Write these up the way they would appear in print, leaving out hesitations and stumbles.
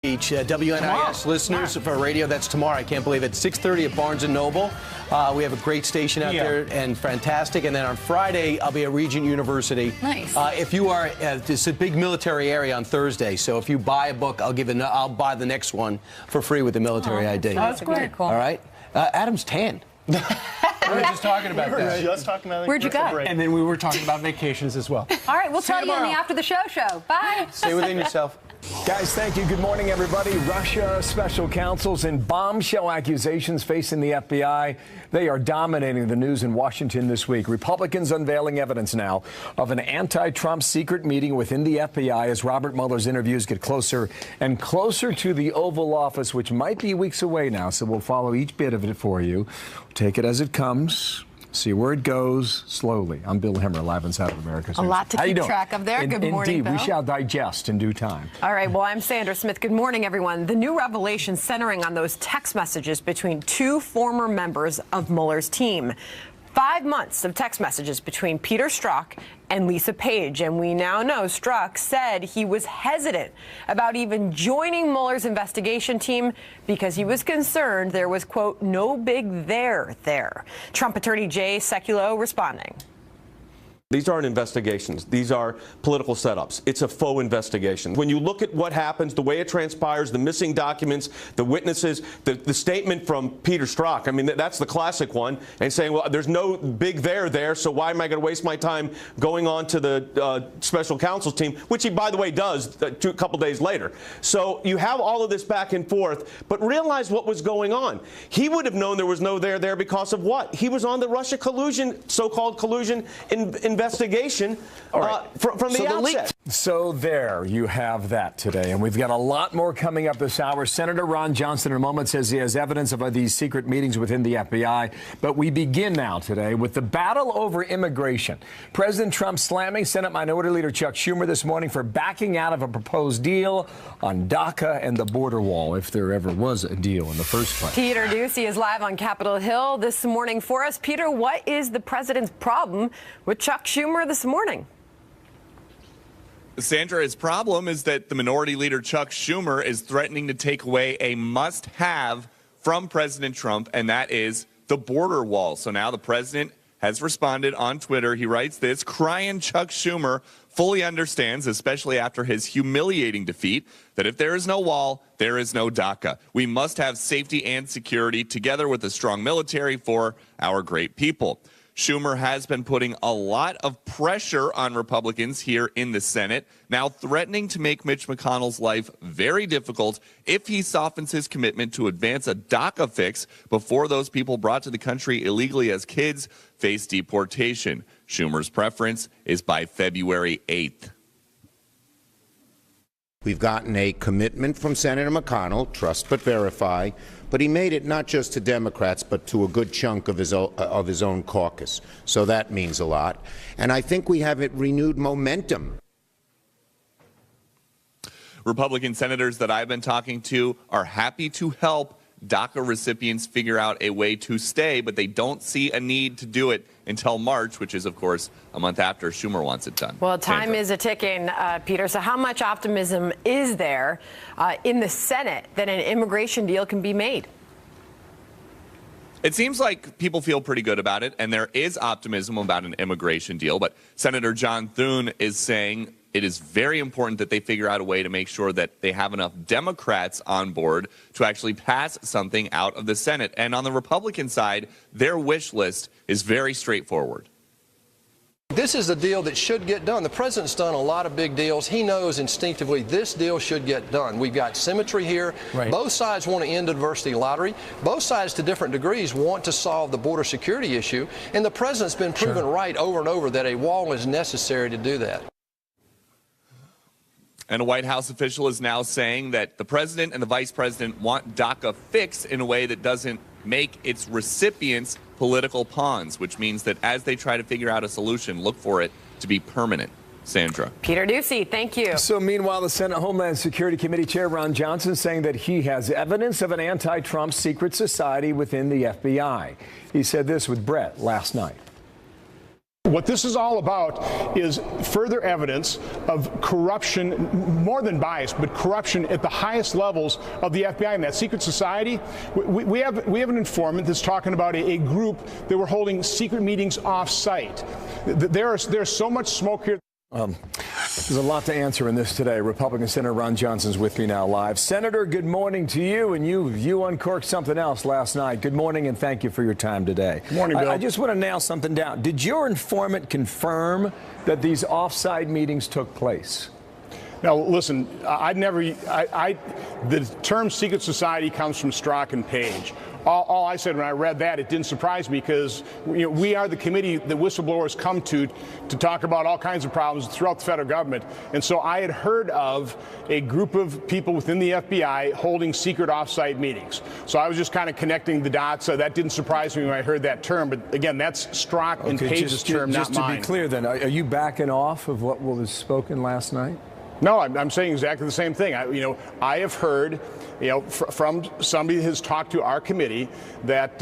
WNIS listeners for radio, that's tomorrow. I can't believe it. 6:30 at Barnes & Noble. We have a great station out there and fantastic. And then on Friday, I'll be at Regent University. Nice. If you are, it's a big military area on Thursday. So if you buy a book, I'll buy the next one for free with the military ID. That's great. Cool. All right. Adam's tan. We were just talking about that. Just talking about Where'd you go? And then we were talking about vacations as well. All right, we'll tell you in the After the Show show. Bye. Stay within yourself. Guys, thank you. Good morning, everybody. Russia special counsels and bombshell accusations facing the FBI. They are dominating the news in Washington this week. Republicans unveiling evidence now of an anti-Trump secret meeting within the FBI as Robert Mueller's interviews get closer and closer to the Oval Office, which might be weeks away now. So we'll follow each bit of it for you. Take it as it comes. See where it goes slowly. I'm Bill Hemmer, live inside of America's News. A lot to keep track of there. Good morning, Indeed, Bill. we shall digest in due time. All right, well, I'm Sandra Smith. Good morning, everyone. The new revelation centering on those text messages between two former members of Mueller's team. 5 months of text messages between Peter Strzok and Lisa Page. And we now know Strzok said he was hesitant about even joining Mueller's investigation team because he was concerned there was, quote, no big there. Trump attorney Jay Sekulow responding. These aren't investigations. These are political setups. It's a faux investigation. When you look at what happens, the way it transpires, the missing documents, the witnesses, the statement from Peter Strzok, I mean, that's the classic one, and saying, well, there's no big there, so why am I going to waste my time going on to the special counsel's team, which he, by the way, does a couple days later. So you have all of this back and forth, but realize what was going on. He would have known there was no there because of what? He was on the Russia collusion, so-called collusion investigation from the outset. So there you have that today. And we've got a lot more coming up this hour. Senator Ron Johnson in a moment says he has evidence of these secret meetings within the FBI. But we begin now today with the battle over immigration. President Trump slamming Senate Minority Leader Chuck Schumer this morning for backing out of a proposed deal on DACA and the border wall, if there ever was a deal in the first place. Peter Ducey is live on Capitol Hill this morning for us. Peter, what is the president's problem with Chuck Schumer this morning? Sandra, his problem is that the Minority Leader Chuck Schumer is threatening to take away a must-have from President Trump, and that is the border wall. So now the president has responded on Twitter. He writes this: crying Chuck Schumer fully understands, especially after his humiliating defeat, that if there is no wall, there is no DACA. We must have safety and security together with a strong military for our great people. Schumer has been putting a lot of pressure on Republicans here in the Senate, now threatening to make Mitch McConnell's life very difficult if he softens his commitment to advance a DACA fix before those people brought to the country illegally as kids face deportation. Schumer's preference is by February 8th. We've gotten a commitment from Senator McConnell, trust but verify, but he made it not just to Democrats, but to a good chunk of his own caucus. So that means a lot. And I think we have renewed momentum. Republican senators that I've been talking to are happy to help DACA recipients figure out a way to stay, but they don't see a need to do it until March, which is, of course, a month after Schumer wants it done. Well, time Sandra. is a ticking, Peter. So how much optimism is there in the Senate that an immigration deal can be made? It seems like people feel pretty good about it, and there is optimism about an immigration deal. But Senator John Thune is saying it is very important that they figure out a way to make sure that they have enough Democrats on board to actually pass something out of the Senate. And on the Republican side, their wish list is very straightforward. This is a deal that should get done. The president's done a lot of big deals. He knows instinctively this deal should get done. We've got symmetry here. Right. Both sides want to end the diversity lottery. Both sides, to different degrees, want to solve the border security issue. And the president's been proven right over and over that a wall is necessary to do that. And a White House official is now saying that the president and the vice president want DACA fixed in a way that doesn't make its recipients political pawns, which means that as they try to figure out a solution, look for it to be permanent. Sandra. Peter Ducey, thank you. So meanwhile, the Senate Homeland Security Committee Chair Ron Johnson saying that he has evidence of an anti-Trump secret society within the FBI. He said this with Brett last night. What this is all about is further evidence of corruption, more than bias, but corruption at the highest levels of the FBI and that secret society. We have an informant that's talking about a group that were holding secret meetings off-site. There's so much smoke here. There's a lot to answer in this today. Republican Senator Ron Johnson's with me now live. Senator, good morning to you. And you uncorked something else last night. Good morning, and thank you for your time today. Good morning, Bill. I just want to nail something down. Did your informant confirm that these off-site meetings took place? Now, listen, the term secret society comes from Strzok and Page. All I said when I read that, it didn't surprise me because we are the committee that whistleblowers come to talk about all kinds of problems throughout the federal government. And so I had heard of a group of people within the FBI holding secret off-site meetings. So I was just kind of connecting the dots. That didn't surprise me when I heard that term. But again, that's Strzok and Page's term, not mine. Just to be clear then, are you backing off of what was spoken last night? No, I'm saying exactly the same thing. I have heard, from somebody that has talked to our committee that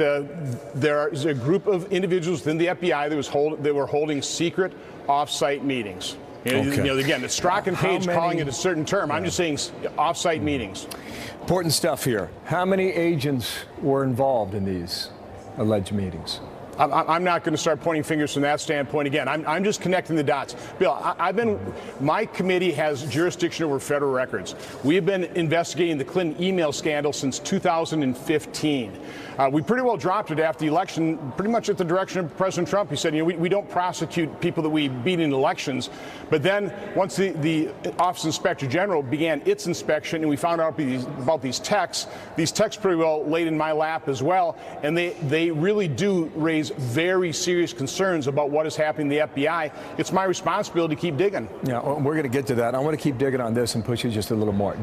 there is a group of individuals within the FBI that were holding secret off-site meetings. Again, it's Strzok and Page calling it a certain term. I'm just saying off-site meetings. Important stuff here. How many agents were involved in these alleged meetings? I'm not going to start pointing fingers from that standpoint. Again, I'm just connecting the dots. Bill, my committee has jurisdiction over federal records. We have been investigating the Clinton email scandal since 2015. We pretty well dropped it after the election, pretty much at the direction of President Trump. He said, we don't prosecute people that we beat in elections. But then once the Office of Inspector General began its inspection and we found out about these texts pretty well laid in my lap as well. And they really do raise very serious concerns about what is happening in the FBI. It's my responsibility to keep digging. Yeah, we're going to get to that. I want to keep digging on this and push you just a little more.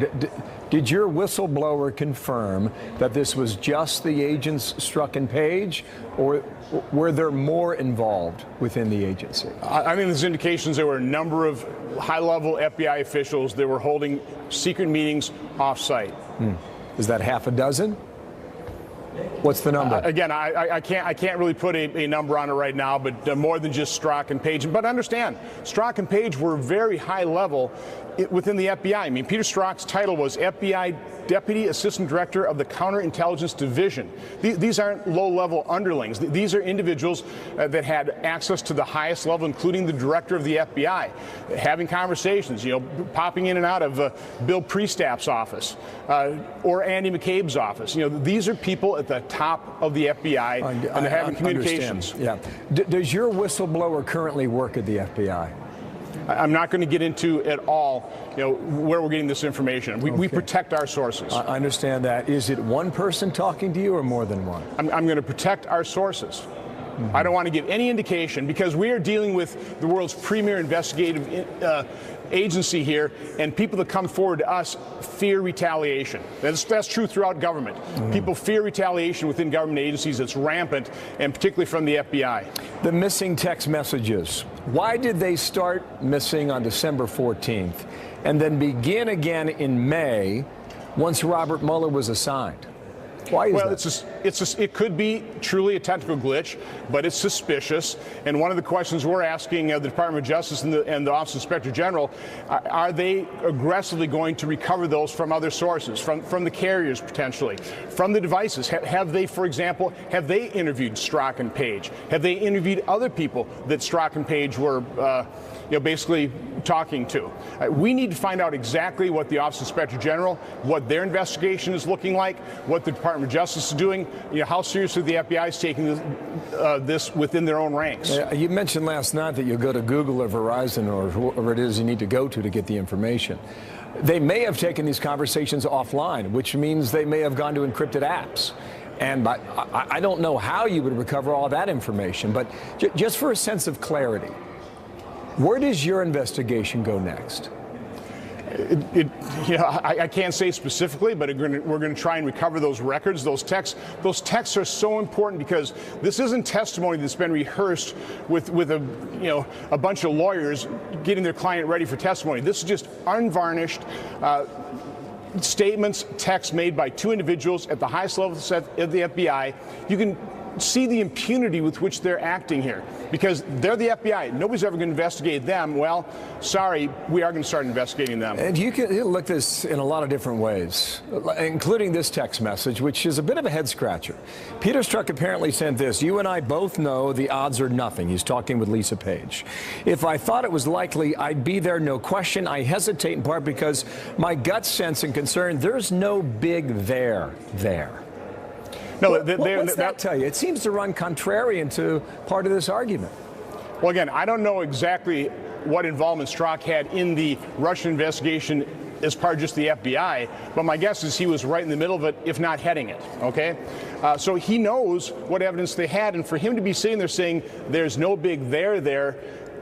Did your whistleblower confirm that this was just the agents Strzok and Page, or were there more involved within the agency? I think there's indications there were a number of high-level FBI officials that were holding secret meetings off-site. Is that half a dozen? What's the number? Again, I can't really put a number on it right now, but more than just Strzok and Page. But understand, Strzok and Page were very high level within the FBI. I mean, Peter Strzok's title was FBI Deputy Assistant Director of the Counterintelligence Division. These aren't low-level underlings. These are individuals that had access to the highest level, including the director of the FBI, having conversations, popping in and out of Bill Priestap's office or Andy McCabe's office. These are people at the top of the FBI, and they're having communications. Yeah. Does your whistleblower currently work at the FBI? I'm not going to get into at all, where we're getting this information. We protect our sources. I understand that. Is it one person talking to you or more than one? I'm going to protect our sources. I don't want to give any indication because we are dealing with the world's premier investigative agency here, and people that come forward to us fear retaliation. That's true throughout government. People fear retaliation within government agencies. It's rampant, and particularly from the FBI. The missing text messages. Why did they start missing on December 14th and then begin again in May once Robert Mueller was assigned? Why is that? It could be truly a technical glitch, but it's suspicious. And one of the questions we're asking the Department of Justice and the Office of Inspector General, are they aggressively going to recover those from other sources, from the carriers potentially, from the devices? Have they, for example, interviewed Strzok and Page? Have they interviewed other people that Strzok and Page were basically talking to? We need to find out exactly what the Office of Inspector General, what their investigation is looking like, what the Department of Justice is doing, how seriously the FBI is taking this within their own ranks. You mentioned last night that you'll go to Google or Verizon or whoever it is you need to go to get the information. They may have taken these conversations offline, which means they may have gone to encrypted apps. And I don't know how you would recover all that information, but just for a sense of clarity, where does your investigation go next? I can't say specifically, but we're going to try and recover those records, those texts. Those texts are so important because this isn't testimony that's been rehearsed with a bunch of lawyers getting their client ready for testimony. This is just unvarnished statements, texts made by two individuals at the highest level of the FBI. You can see the impunity with which they're acting here, because they're the FBI. Nobody's ever going to investigate them. Well, sorry, we are going to start investigating them. And you can look at this in a lot of different ways, including this text message, which is a bit of a head scratcher. Peter Strzok apparently sent this: "You and I both know the odds are nothing." He's talking with Lisa Page. "If I thought it was likely, I'd be there, no question. I hesitate in part because my gut sense and concern, there's no big there. No, what's that tell you? It seems to run contrarian to part of this argument. Well, again, I don't know exactly what involvement Strzok had in the Russian investigation as part of just the FBI, but my guess is he was right in the middle of it, if not heading it, okay? So he knows what evidence they had, and for him to be sitting there saying there's no big there,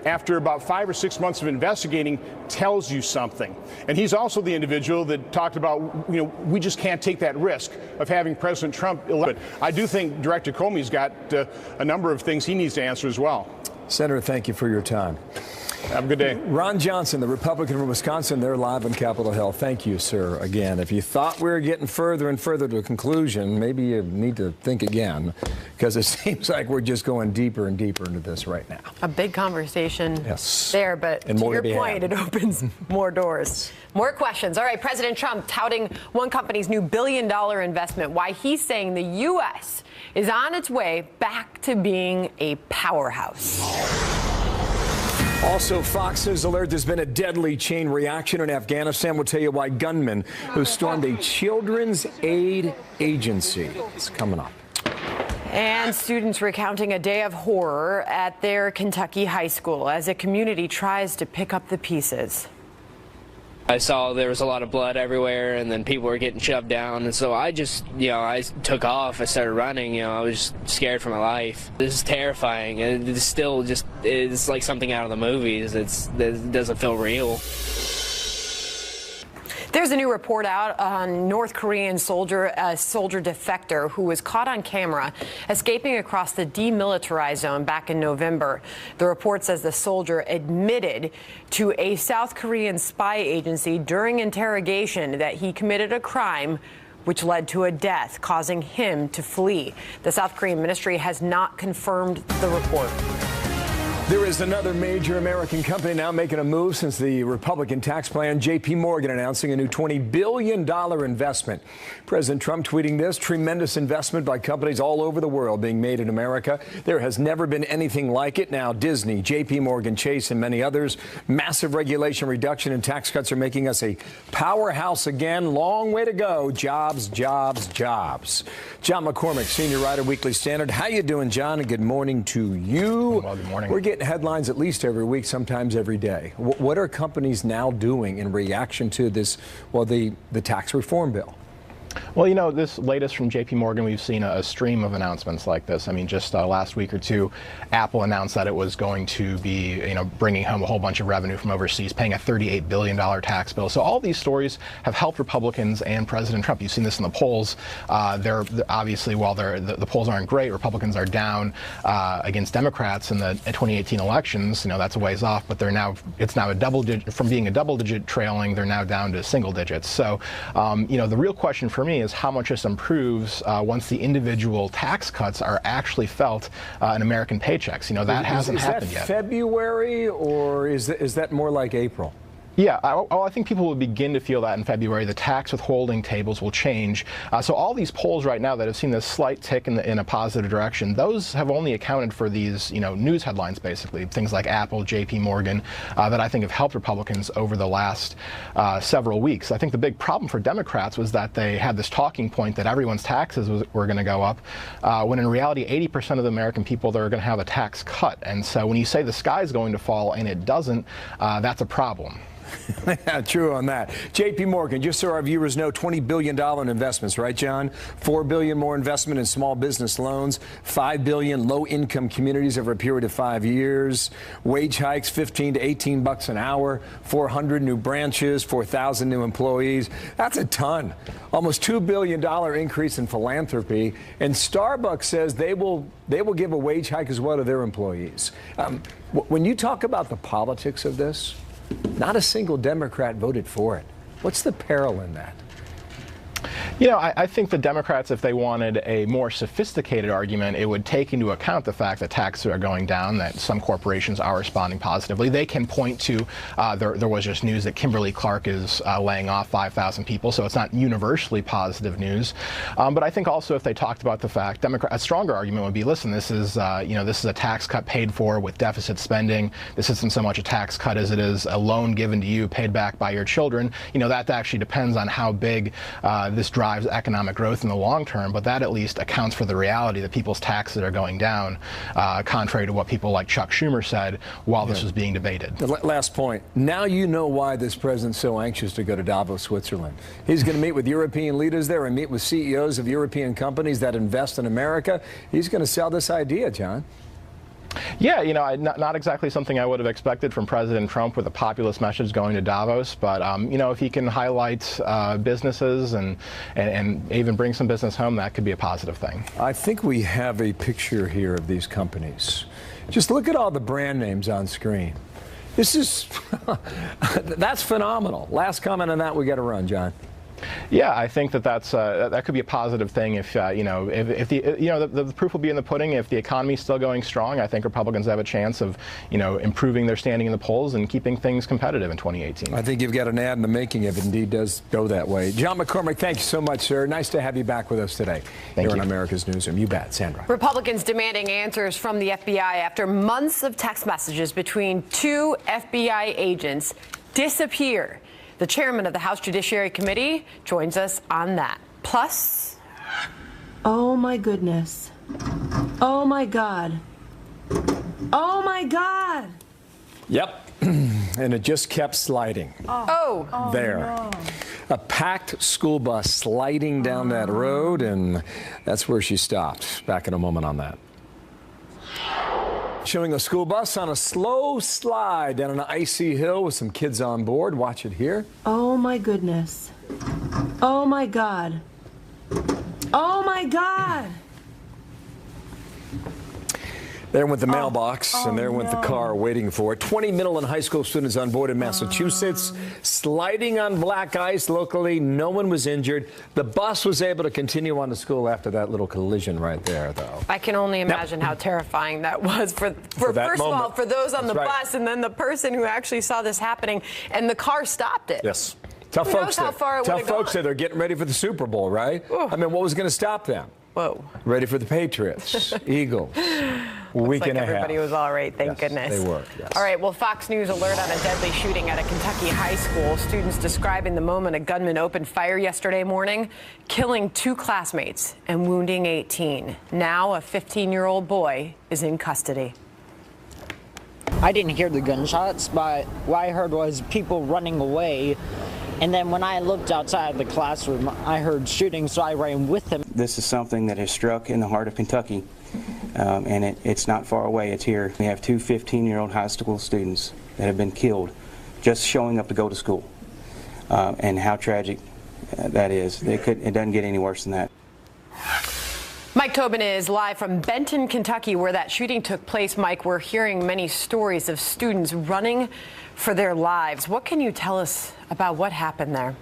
after about 5 or 6 months of investigating, tells you something. And he's also the individual that talked about, we just can't take that risk of having President Trump elected. I do think Director Comey's got a number of things he needs to answer as well. Senator, thank you for your time. Have a good day. Ron Johnson, the Republican from Wisconsin, they're live on Capitol Hill. Thank you, sir, again. If you thought we were getting further and further to a conclusion, maybe you need to think again, because it seems like we're just going deeper and deeper into this right now. A big conversation there, but and to your point, it opens more doors. More questions. All right, President Trump touting one company's new billion-dollar investment, why he's saying the U.S. is on its way back to being a powerhouse. Also, Fox News alert, there's been a deadly chain reaction in Afghanistan. We'll tell you why gunmen who stormed a children's aid agency. It's coming up. And students recounting a day of horror at their Kentucky high school as a community tries to pick up the pieces. I saw there was a lot of blood everywhere, and then people were getting shoved down, and so I just, I took off. I started running. I was scared for my life. This is terrifying, and it's still just, it's like something out of the movies. It doesn't feel real. There's a new report out on North Korean soldier defector who was caught on camera escaping across the demilitarized zone back in November. The report says the soldier admitted to a South Korean spy agency during interrogation that he committed a crime which led to a death, causing him to flee. The South Korean ministry has not confirmed the report. There is another major American company now making a move since the Republican tax plan. J.P. Morgan announcing a new $20 billion investment. President Trump tweeting this: tremendous investment by companies all over the world being made in America. There has never been anything like it. Now Disney, J.P. Morgan Chase, and many others. Massive regulation reduction and tax cuts are making us a powerhouse again. Long way to go. Jobs, jobs, jobs. John McCormick, senior writer, Weekly Standard. How you doing, John? And good morning to you. Well, good morning. We're getting headlines at least every week, sometimes every day. What are companies now doing in reaction to this, the tax reform bill? Well, this latest from J.P. Morgan, we've seen a stream of announcements like this. I mean, just last week or two, Apple announced that it was going to be, bringing home a whole bunch of revenue from overseas, paying a $38 billion tax bill. So all these stories have helped Republicans and President Trump. You've seen this in the polls. They're obviously, while the polls aren't great, Republicans are down against Democrats in the 2018 elections. That's a ways off, but it's now a double digit. From being a double digit trailing, they're now down to single digits. So, the real question for me is how much this improves once the individual tax cuts are actually felt in American paychecks. That hasn't happened yet. Is that February, or is that more like April? Yeah, I think people will begin to feel that in February. The tax withholding tables will change. So all these polls right now that have seen this slight tick in a positive direction, those have only accounted for these, news headlines, basically. Things like Apple, J.P. Morgan, that I think have helped Republicans over the last several weeks. I think the big problem for Democrats was that they had this talking point that everyone's taxes were going to go up, when in reality 80% of the American people, they're going to have a tax cut. And so when you say the sky's going to fall and it doesn't, that's a problem. Yeah, true on that. J.P. Morgan, just so our viewers know, $20 billion in investments, right, John? $4 billion more investment in small business loans, $5 billion low-income communities over a period of 5 years, wage hikes $15 to $18 an hour, 400 new branches, 4,000 new employees. That's a ton. Almost $2 billion increase in philanthropy. And Starbucks says they will give a wage hike as well to their employees. When you talk about the politics of this, not a single Democrat voted for it. What's the peril in that? You know, I think the Democrats, if they wanted a more sophisticated argument, it would take into account the fact that taxes are going down, that some corporations are responding positively. They can point to, there was just news that Kimberly-Clark is laying off 5,000 people, so it's not universally positive news. But I think also if they talked about the fact, a stronger argument would be, listen, this is, this is a tax cut paid for with deficit spending. This isn't so much a tax cut as it is a loan given to you, paid back by your children. You know, that actually depends on how big this drives economic growth in the long term, but that at least accounts for the reality that people's taxes are going down, contrary to what people like Chuck Schumer said while this was being debated. The last point. Now you know why this president's so anxious to go to Davos, Switzerland. He's going to meet with European leaders there and meet with CEOs of European companies that invest in America. He's going to sell this idea, John. Yeah, you know, not exactly something I would have expected from President Trump with a populist message going to Davos, but, you know, if he can highlight businesses and even bring some business home, that could be a positive thing. I think we have a picture here of these companies. Just look at all the brand names on screen. This is, that's phenomenal. Last comment on that, we got to run, John. Yeah, I think that could be a positive thing if the proof will be in the pudding. If the economy is still going strong, I think Republicans have a chance of improving their standing in the polls and keeping things competitive in 2018. I think you've got an ad in the making if it indeed does go that way. John McCormick, thank you so much, sir. Nice to have you back with us today here on America's Newsroom. You bet, Sandra. Republicans demanding answers from the FBI after months of text messages between two FBI agents disappear. The chairman of the House Judiciary Committee joins us on that. Plus, oh my goodness. Oh my God. Oh my God. Yep. And it just kept sliding. Oh there. No. A packed school bus sliding down that road, and that's where she stopped. Back in a moment on that. Showing a school bus on a slow slide down an icy hill with some kids on board. Watch it here. Oh my goodness. Oh my God. Oh my God. There went the mailbox, and there went the car waiting for it. 20 middle and high school students on board in Massachusetts, sliding on black ice locally. No one was injured. The bus was able to continue on to school after that little collision right there, though. I can only imagine how terrifying that was for first of all, for those on the bus, and then the person who actually saw this happening, and the car stopped it. Yes. Tough folks there. Tough folks there. They're getting ready for the Super Bowl, right? Ooh. I mean, what was going to stop them? Whoa. Ready for the Patriots, Eagles. Week and a half. Everybody was all right, thank goodness. They were, yes. All right, well, Fox News alert on a deadly shooting at a Kentucky high school. Students describing the moment a gunman opened fire yesterday morning, killing 2 classmates and wounding 18. Now a 15-year-old boy is in custody. I didn't hear the gunshots, but what I heard was people running away. And then when I looked outside the classroom, I heard shooting, so I ran with them. This is something that has struck in the heart of Kentucky, and it's not far away. It's here. We have 2 15-year-old high school students that have been killed just showing up to go to school, and how tragic that is. It doesn't get any worse than that. Mike Tobin is live from Benton, Kentucky, where that shooting took place. Mike, we're hearing many stories of students running for their lives. What can you tell us about what happened there?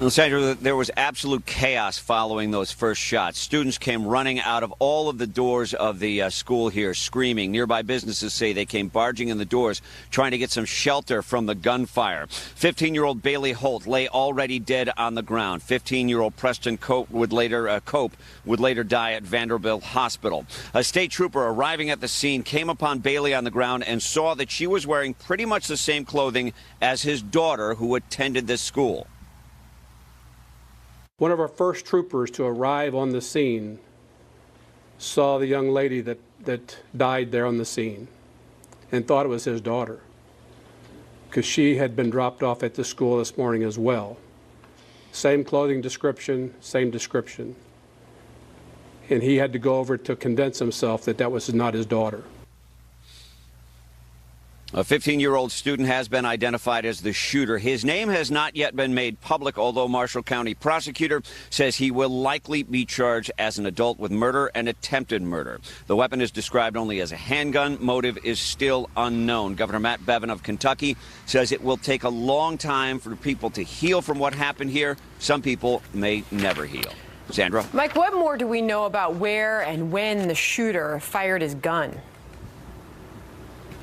Well, Sandra, there was absolute chaos following those first shots. Students came running out of all of the doors of the school here, screaming. Nearby businesses say they came barging in the doors, trying to get some shelter from the gunfire. 15-year-old Bailey Holt lay already dead on the ground. 15-year-old Preston Cope would later die at Vanderbilt Hospital. A state trooper arriving at the scene came upon Bailey on the ground and saw that she was wearing pretty much the same clothing as his daughter, who attended this school. One of our first troopers to arrive on the scene saw the young lady that died there on the scene and thought it was his daughter, because she had been dropped off at the school this morning as well. Same clothing description, same description. And he had to go over to convince himself that that was not his daughter. A 15-year-old student has been identified as the shooter. His name has not yet been made public, although Marshall County prosecutor says he will likely be charged as an adult with murder and attempted murder. The weapon is described only as a handgun. Motive is still unknown. Governor Matt Bevin of Kentucky says it will take a long time for people to heal from what happened here. Some people may never heal. Sandra? Mike, what more do we know about where and when the shooter fired his gun?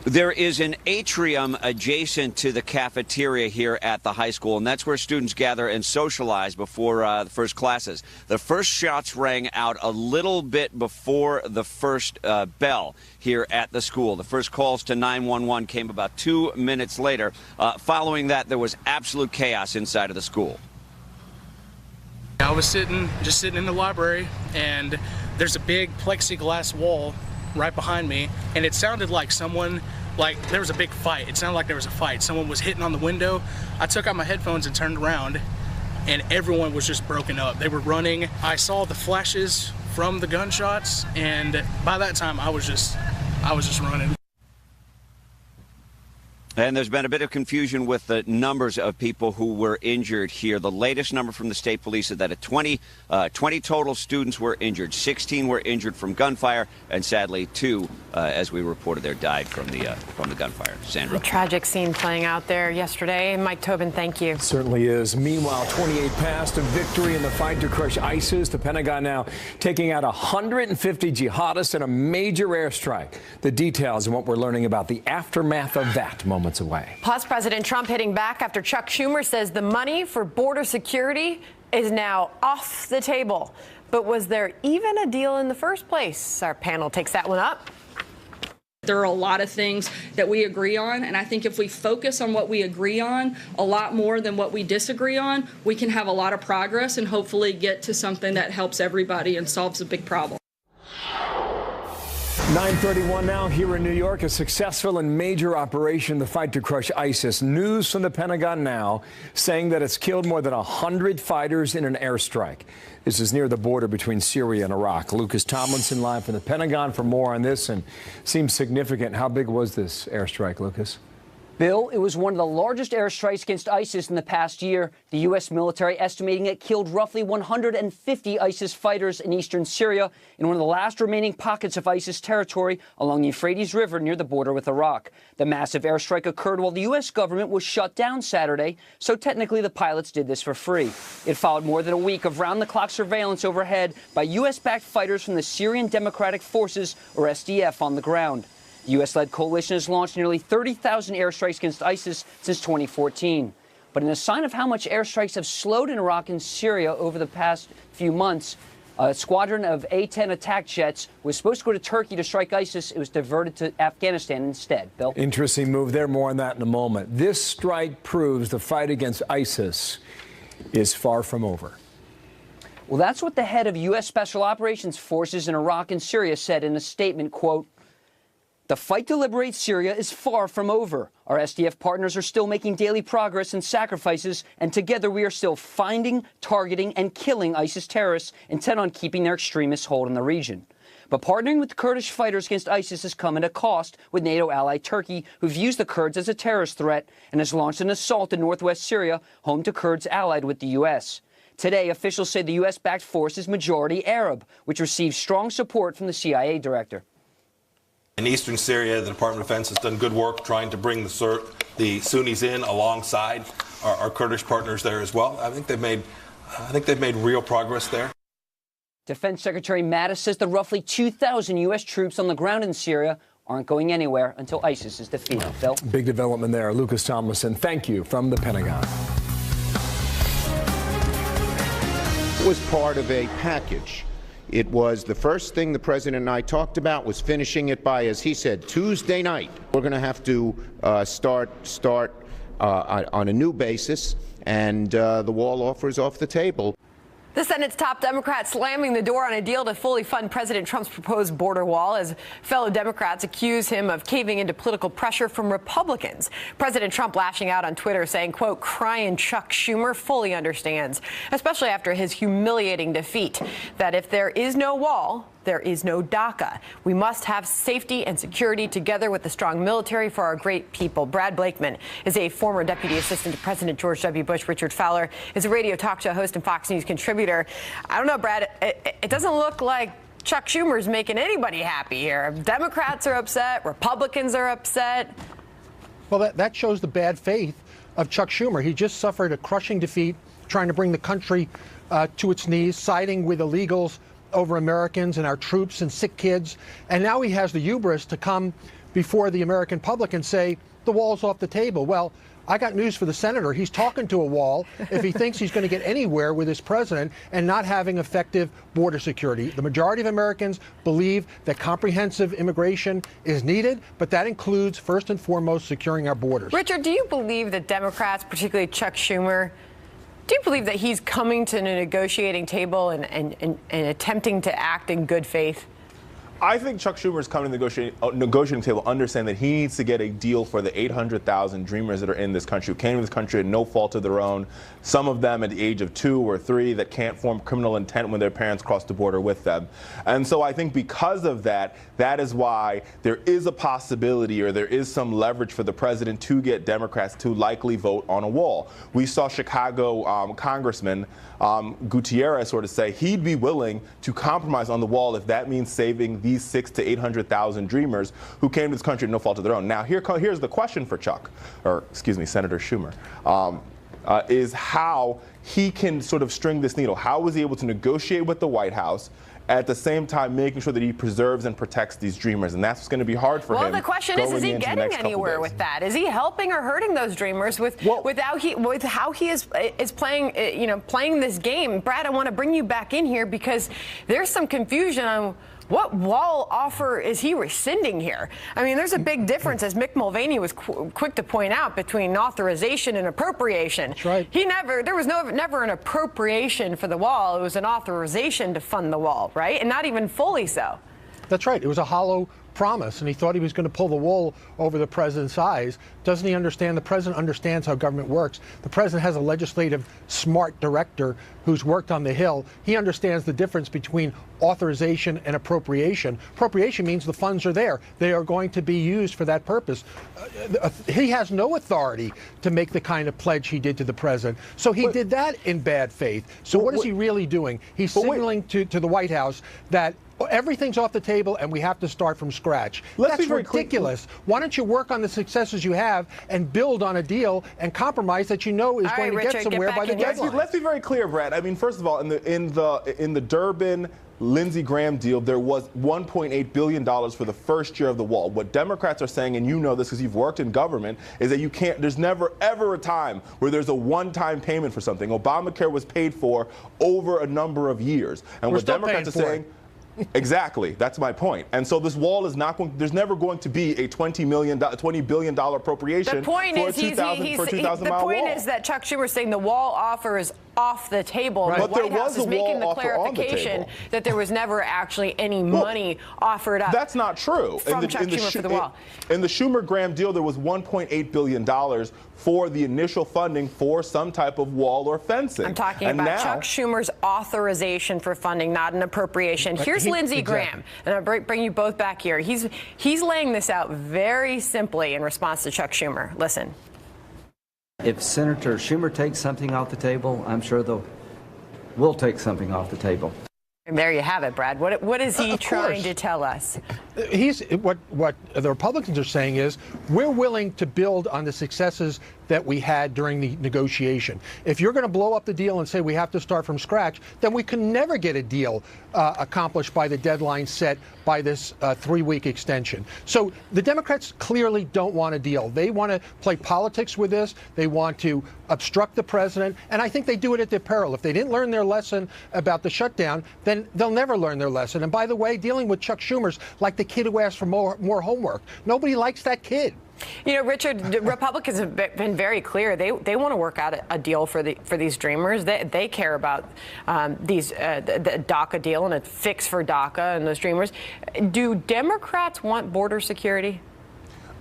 There is an atrium adjacent to the cafeteria here at the high school, and that's where students gather and socialize before the first classes. The first shots rang out a little bit before the first bell here at the school. The first calls to 911 came about 2 minutes later. Following that, there was absolute chaos inside of the school. I was just sitting in the library, and there's a big plexiglass wall right behind me, and it sounded like there was a big fight. It sounded like there was a fight. Someone was hitting on the window. I took out my headphones and turned around, and everyone was just broken up. They were running. I saw the flashes from the gunshots, and by that time I was just running. And there's been a bit of confusion with the numbers of people who were injured here. The latest number from the state police is that 20 total students were injured. 16 were injured from gunfire, and sadly, 2, as we reported there, died from the gunfire. Sandra. A tragic scene playing out there yesterday. Mike Tobin, thank you. Certainly is. Meanwhile, 28 past, a victory in the fight to crush ISIS. The Pentagon now taking out 150 jihadists in a major airstrike. The details and what we're learning about the aftermath of that moment. Away. Plus, President Trump hitting back after Chuck Schumer says the money for border security is now off the table. But was there even a deal in the first place? Our panel takes that one up. There are a lot of things that we agree on, and I think if we focus on what we agree on a lot more than what we disagree on, we can have a lot of progress and hopefully get to something that helps everybody and solves a big problem. 9:31 now here in New York, a successful and major operation, the fight to crush ISIS. News from the Pentagon now saying that it's killed more than 100 fighters in an airstrike. This is near the border between Syria and Iraq. Lucas Tomlinson live from the Pentagon for more on this, and seems significant. How big was this airstrike, Lucas? Bill, it was one of the largest airstrikes against ISIS in the past year. The U.S. military estimating it killed roughly 150 ISIS fighters in eastern Syria in one of the last remaining pockets of ISIS territory along the Euphrates River near the border with Iraq. The massive airstrike occurred while the U.S. government was shut down Saturday, so technically the pilots did this for free. It followed more than a week of round-the-clock surveillance overhead by U.S.-backed fighters from the Syrian Democratic Forces, or SDF, on the ground. The U.S.-led coalition has launched nearly 30,000 airstrikes against ISIS since 2014. But in a sign of how much airstrikes have slowed in Iraq and Syria over the past few months, a squadron of A-10 attack jets was supposed to go to Turkey to strike ISIS. It was diverted to Afghanistan instead. Bill? Interesting move there. More on that in a moment. This strike proves the fight against ISIS is far from over. Well, that's what the head of U.S. Special Operations Forces in Iraq and Syria said in a statement, quote, "The fight to liberate Syria is far from over. Our SDF partners are still making daily progress and sacrifices, and together we are still finding, targeting, and killing ISIS terrorists intent on keeping their extremist hold in the region. But partnering with Kurdish fighters against ISIS has come at a cost with NATO ally Turkey, who views the Kurds as a terrorist threat and has launched an assault in northwest Syria, home to Kurds allied with the U.S. Today, officials say the U.S.-backed force is majority Arab, which receives strong support from the CIA director. In eastern Syria, the Department of Defense has done good work trying to bring the Sunnis in alongside our Kurdish partners there as well. I think they've made real progress there. Defense Secretary Mattis says the roughly 2,000 U.S. troops on the ground in Syria aren't going anywhere until ISIS is defeated. Phil? Big development there. Lucas Tomlinson, thank you from the Pentagon. It was part of a package. It was the first thing the president and I talked about was finishing it by, as he said, Tuesday night. We're going to have to start on a new basis, and the wall offer is off the table. The Senate's top Democrat slamming the door on a deal to fully fund President Trump's proposed border wall as fellow Democrats accuse him of caving into political pressure from Republicans. President Trump lashing out on Twitter saying, quote, "Crying Chuck Schumer fully understands, especially after his humiliating defeat, that if there is no wall, there is no DACA. We must have safety and security together with the strong military for our great people. Brad Blakeman is a former deputy assistant to President George W. Bush. Richard Fowler is a radio talk show host and Fox News contributor. I don't know, Brad, it doesn't look like Chuck Schumer's making anybody happy here. Democrats are upset. Republicans are upset. Well, that shows the bad faith of Chuck Schumer. He just suffered a crushing defeat trying to bring the country to its knees, siding with illegals over Americans and our troops and sick kids. And now he has the hubris to come before the American public and say, the wall's off the table. Well, I got news for the senator. He's talking to a wall if he thinks he's going to get anywhere with his president and not having effective border security. The majority of Americans believe that comprehensive immigration is needed, but that includes, first and foremost, securing our borders. Richard, do you believe that Democrats, particularly Chuck Schumer, do you believe that he's coming to the negotiating table and attempting to act in good faith? I think Chuck Schumer is coming to the negotiating table, understand that he needs to get a deal for the 800,000 dreamers that are in this country, who came to this country at no fault of their own, some of them at the age of 2 or 3 that can't form criminal intent when their parents cross the border with them. And so I think because of that, that is why there is a possibility, or there is some leverage for the president to get Democrats to likely vote on a wall. We saw Chicago Congressman Gutierrez sort of say he'd be willing to compromise on the wall if that means saving these 600,000 to 800,000 dreamers who came to this country at no fault of their own. Now, here's the question for Chuck, or excuse me, Senator Schumer, is how he can sort of string this needle. How was he able to negotiate with the White House, at the same time making sure that he preserves and protects these dreamers? And that's what's going to be hard for him. Well, the question is he getting anywhere with that? Is he helping or hurting those dreamers with how he is playing, playing this game? Brad, I want to bring you back in here because there's some confusion on what wall offer is he rescinding here? I mean, there's a big difference, as Mick Mulvaney was quick to point out, between authorization and appropriation. That's right. There was never an appropriation for the wall. It was an authorization to fund the wall, right? And not even fully so. That's right. It was a hollow promise, and he thought he was going to pull the wool over the president's eyes. Doesn't he understand? The president understands how government works. The president has a legislative smart director who's worked on the Hill. He understands the difference between authorization and appropriation. Appropriation means the funds are there. They are going to be used for that purpose. He has no authority to make the kind of pledge he did to the president. So he did that in bad faith. So what is he really doing? He's signaling to the White House that everything's off the table and we have to start from scratch. That's ridiculous. Why don't you work on the successes you have and build on a deal and compromise that you know is going to get somewhere by the deadline? Let's be very clear, Brad. I mean, first of all, in the Durbin Lindsey Graham deal, there was $1.8 billion for the first year of the wall. What Democrats are saying, and you know this because you've worked in government, is that there's never ever a time where there's a one-time payment for something. Obamacare was paid for over a number of years. And what Democrats are saying, exactly. That's my point. And so this wall is not going. There's never going to be a $20 billion appropriation for a 2,000 mile wall. The point is that Chuck Schumer is saying the wall offer is off the table. Right. The White House is making the clarification that there was never actually any money offered up. That's not true. From Chuck Schumer for the wall. In the Schumer-Graham deal, there was $1.8 billion for the initial funding for some type of wall or fencing. I'm talking about Chuck Schumer's authorization for funding, not an appropriation. Here's Lindsey Graham, and I'll bring you both back here. He's laying this out very simply in response to Chuck Schumer. Listen. If Senator Schumer takes something off the table, I'm sure we'll take something off the table. And there you have it, Brad. What is he trying to tell us? What the Republicans are saying is we're willing to build on the successes that we had during the negotiation. If you're going to blow up the deal and say we have to start from scratch, then we can never get a deal accomplished by the deadline set by this 3-week extension. So the Democrats clearly don't want a deal. They want to play politics with this. They want to obstruct the president, and I think they do it at their peril. If they didn't learn their lesson about the shutdown, then they'll never learn their lesson. And by the way, dealing with Chuck Schumer's like the kid who asked for more homework. Nobody likes that kid. You know, Richard, Republicans have been very clear. They want to work out a deal for these dreamers. They care about the DACA deal and a fix for DACA and those dreamers. Do Democrats want border security?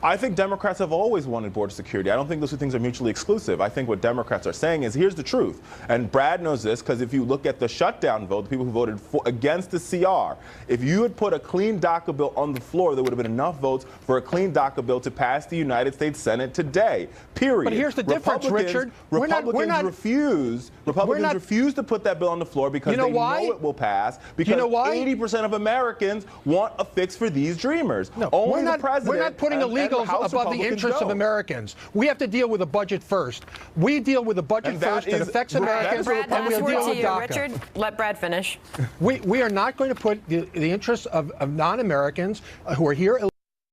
I think Democrats have always wanted border security. I don't think those two things are mutually exclusive. I think what Democrats are saying is, here's the truth. And Brad knows this, because if you look at the shutdown vote, the people who voted against the CR, if you had put a clean DACA bill on the floor, there would have been enough votes for a clean DACA bill to pass the United States Senate today. Period. But here's the difference, Richard. Republicans refuse to put that bill on the floor because you know they know it will pass, because you know why? 80% of Americans want a fix for these dreamers. No, Only we're not, the president we're not putting illegals above the interests of Americans. We have to deal with the budget first. We deal with the budget first that affects Americans, Brad, and we'll deal with DACA. Richard, let Brad finish. We are not going to put the interests of non-Americans who are here